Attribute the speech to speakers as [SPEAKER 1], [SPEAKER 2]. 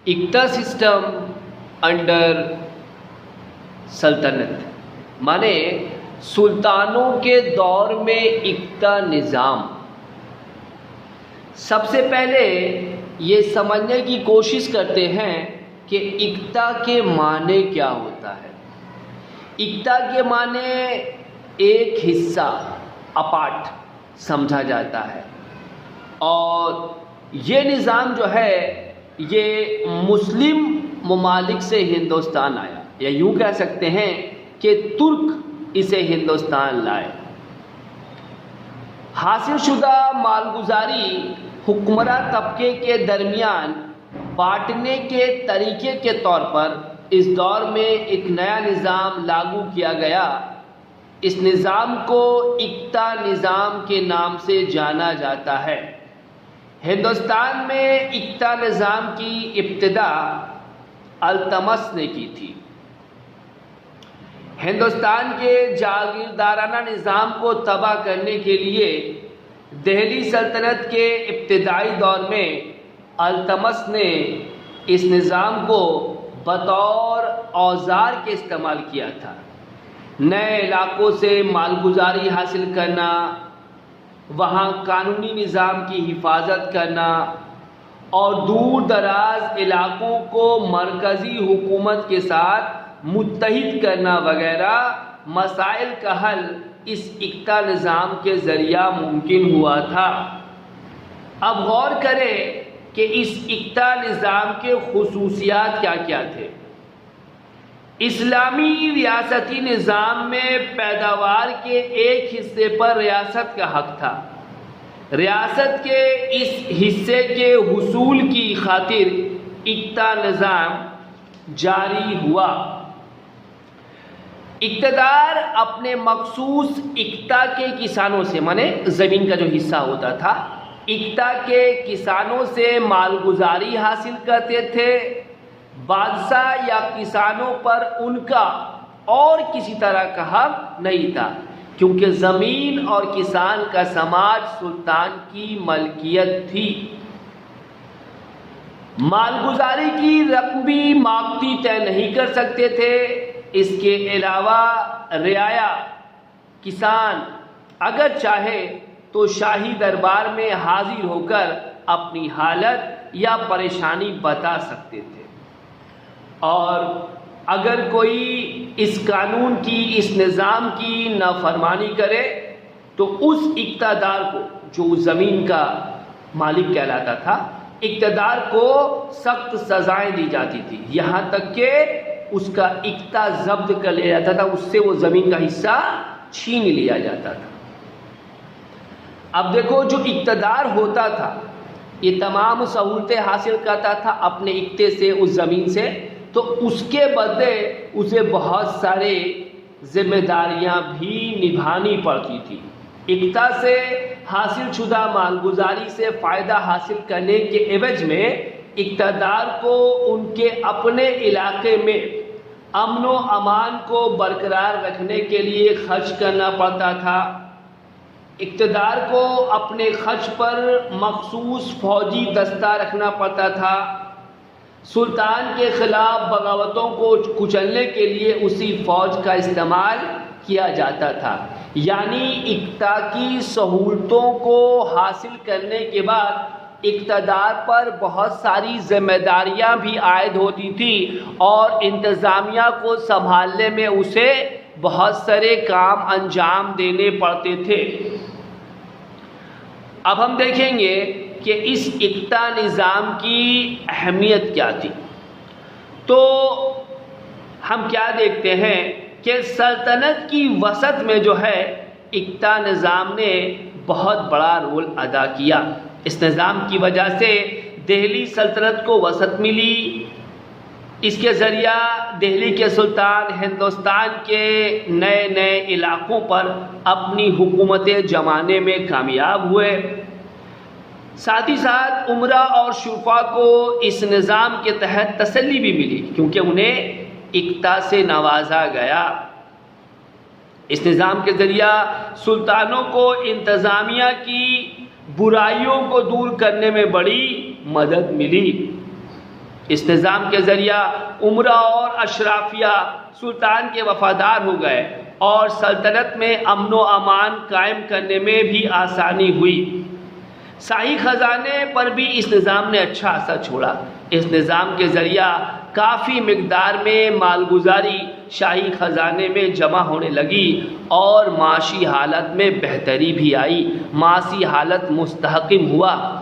[SPEAKER 1] इक्ता system under सल्तनत माने सुल्तानों के दौर में इक्ता निज़ाम। सबसे पहले ये समझने की कोशिश करते हैं कि इक्ता के माने क्या होता है। इक्ता के माने एक हिस्सा, अपार्ट समझा जाता है, और ये निज़ाम जो है ये मुस्लिम ममालिक से हिंदुस्तान आया, या यूँ कह सकते हैं कि तुर्क इसे हिंदुस्तान लाए। हासिल शुदा मालगुजारी हुक्मरां तबके के दरमियान बांटने के तरीके के तौर पर इस दौर में एक नया निज़ाम लागू किया गया। इस निज़ाम को इक्ता निज़ाम के नाम से जाना जाता है। हिंदुस्तान में इक्ता निज़ाम की इब्तिदा अल्तमस ने की थी। हिंदुस्तान के जागीरदाराना निज़ाम को तबाह करने के लिए दिल्ली सल्तनत के इब्तिदाई दौर में अल्तमस ने इस निज़ाम को बतौर औजार के इस्तेमाल किया था। नए इलाकों से मालगुजारी हासिल करना, वहाँ कानूनी निज़ाम की हिफाजत करना और दूर दराज इलाकों को मरकज़ी हुकूमत के साथ मुत्तहिद करना वगैरह मसाइल का हल इस इक्ता निज़ाम के ज़रिया मुमकिन हुआ था। अब गौर करें कि इस इक्ता निज़ाम के खुसूसियात क्या क्या थे। इस्लामी रियासती निज़ाम में पैदावार के एक हिस्से पर रियासत का हक था। रियासत के इस हिस्से के हुसूल की खातिर इक्ता निज़ाम जारी हुआ। इक़्तिदार अपने मखसूस इक्ता के किसानों से, माने ज़मीन का जो हिस्सा होता था, इक्ता के किसानों से मालगुजारी हासिल करते थे। बादशाह या किसानों पर उनका और किसी तरह का हक नहीं था, क्योंकि ज़मीन और किसान का समाज सुल्तान की मलकियत थी। मालगुजारी की रकम भी माकती तय नहीं कर सकते थे। इसके अलावा रियाया, किसान अगर चाहे तो शाही दरबार में हाजिर होकर अपनी हालत या परेशानी बता सकते थे, और अगर कोई इस कानून की, इस निज़ाम की नाफरमानी करे तो उस इक़्तिदार को, जो उस ज़मीन का मालिक कहलाता था, इक़्तिदार को सख्त सज़ाएं दी जाती थी, यहाँ तक कि उसका इक्ता जब्त कर लिया जाता था, उससे वो ज़मीन का हिस्सा छीन लिया जाता था। अब देखो, जो इक़्तिदार होता था ये तमाम सहूलतें हासिल करता था अपने इक्ते से, उस ज़मीन से, तो उसके बदले उसे बहुत सारे जिम्मेदारियां भी निभानी पड़ती थी। इक्ता से हासिल शुदा मालगुजारी से फ़ायदा हासिल करने के एवज में इक़्तिदार को उनके अपने इलाके में अमन व अमान को बरकरार रखने के लिए खर्च करना पड़ता था। इक़्तिदार को अपने खर्च पर मखसूस फ़ौजी दस्ता रखना पड़ता था। सुल्तान के ख़िलाफ़ बगावतों को कुचलने के लिए उसी फ़ौज का इस्तेमाल किया जाता था। यानी इक्ता की सहूलतों को हासिल करने के बाद इक़्तिदार पर बहुत सारी ज़िम्मेदारियां भी आयद होती थी, और इंतज़ामिया को संभालने में उसे बहुत सारे काम अंजाम देने पड़ते थे। अब हम देखेंगे कि इस इक्ता निज़ाम की अहमियत क्या थी। तो हम क्या देखते हैं कि सल्तनत की वसत में जो है इक्ता निज़ाम ने बहुत बड़ा रोल अदा किया। इस निज़ाम की वजह से दिल्ली सल्तनत को वसत मिली। इसके ज़रिया दिल्ली के सुल्तान हिंदुस्तान के नए नए इलाक़ों पर अपनी हुकूमतें जमाने में कामयाब हुए। साथ ही साथ उमरा और शुफ़ा को इस निज़ाम के तहत तसल्ली भी मिली, क्योंकि उन्हें इक्ता से नवाजा गया। इस निज़ाम के ज़रिया सुल्तानों को इंतज़ामिया की बुराइयों को दूर करने में बड़ी मदद मिली। اس نظام کے ذریعہ امراء اور اشرافیہ سلطان کے وفادار ہو گئے اور سلطنت میں امن و امان قائم کرنے میں بھی آسانی ہوئی۔ شاہی خزانے پر بھی اس نظام نے اچھا اثر چھوڑا۔ اس نظام کے ذریعہ کافی مقدار میں مالگزاری شاہی خزانے میں جمع ہونے لگی اور معاشی حالت میں بہتری بھی آئی، معاشی حالت مستحکم ہوا۔